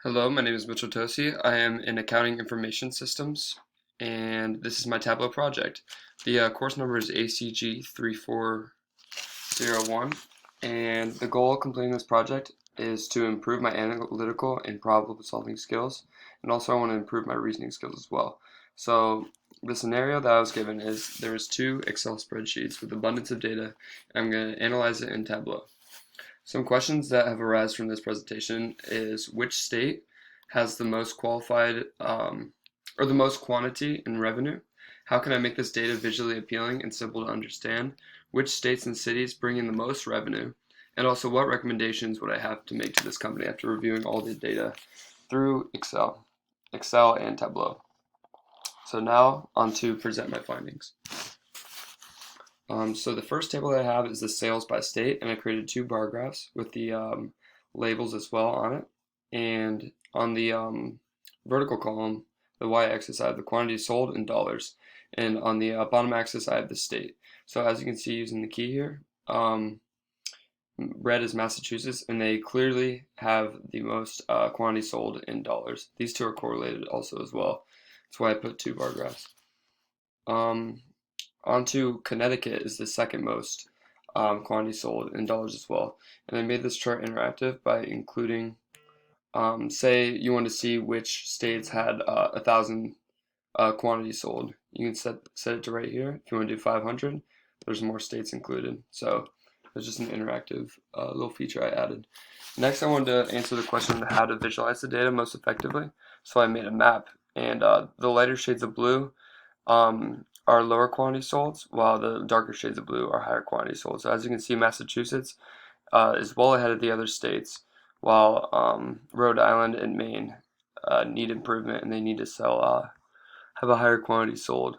Hello, my name is Mitchell Tosi. I am in Accounting Information Systems, and this is my Tableau project. The course number is ACG 3401, and the goal of completing this project is to improve my analytical and problem-solving skills, and also I want to improve my reasoning skills as well. So the scenario that I was given is there's two Excel spreadsheets with abundance of data, and I'm going to analyze it in Tableau. Some questions that have arisen from this presentation is which state has the most qualified or the most quantity in revenue? How can I make this data visually appealing and simple to understand? Which states and cities bring in the most revenue? And also, what recommendations would I have to make to this company after reviewing all the data through Excel and Tableau? So now on to present my findings. So the first table that I have is the sales by state, and I created two bar graphs with the labels as well on it. And on the vertical column, the y-axis, I have the quantity sold in dollars, and on the bottom axis, I have the state. So as you can see using the key here, red is Massachusetts, and they clearly have the most quantity sold in dollars. These two are correlated also as well. That's why I put two bar graphs. Onto Connecticut is the second most quantity sold in dollars as well. And I made this chart interactive by including, say you want to see which states had 1,000 quantity sold. You can set it to right here. If you want to do 500, there's more states included. So it's just an interactive little feature I added. Next, I wanted to answer the question how to visualize the data most effectively. So I made a map, and the lighter shades of blue are lower quantity sold, while the darker shades of blue are higher quantity sold. So as you can see, Massachusetts is well ahead of the other states, while Rhode Island and Maine need improvement, and they need to have a higher quantity sold.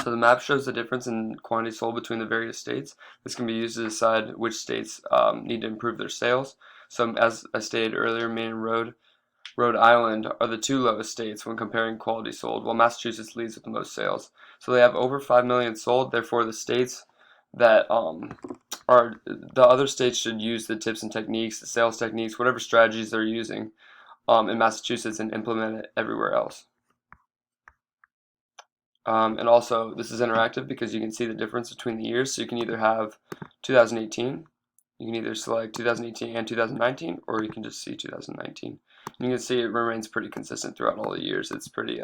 So the map shows the difference in quantity sold between the various states. This can be used to decide which states need to improve their sales. So as I stated earlier, Maine and Rhode Island are the two lowest states when comparing quality sold, while Massachusetts leads with the most sales. So they have over 5 million sold. Therefore, the states that are the other states should use the tips and techniques, the sales techniques, whatever strategies they're using in Massachusetts and implement it everywhere else. And also, this is interactive because you can see the difference between the years. So you can either have 2018, you can either select 2018 and 2019, or you can just see 2019. And you can see it remains pretty consistent throughout all the years. It's pretty,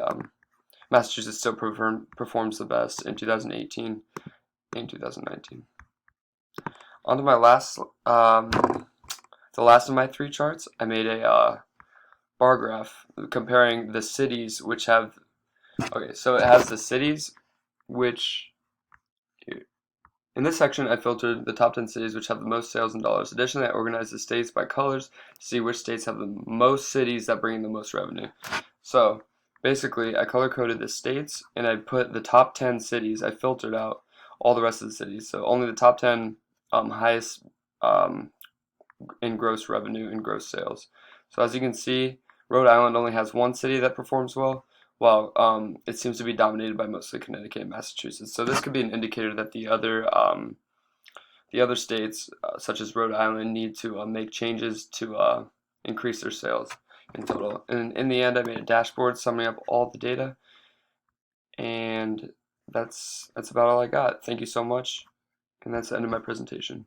Massachusetts still performs the best in 2018 and 2019. On to my last, the last of my three charts, I made a bar graph comparing the cities which have, okay, so it has the cities which, in this section, I filtered the top 10 cities which have the most sales in dollars. Additionally, I organized the states by colors to see which states have the most cities that bring in the most revenue. So basically, I color-coded the states, and I put the top 10 cities. I filtered out all the rest of the cities. So only the top 10 highest in gross revenue and gross sales. So as you can see, Rhode Island only has one city that performs well, while it seems to be dominated by mostly Connecticut and Massachusetts. So this could be an indicator that the other states, such as Rhode Island, need to make changes to increase their sales in total. And in the end, I made a dashboard summing up all the data, and that's about all I got. Thank you so much, and that's the end of my presentation.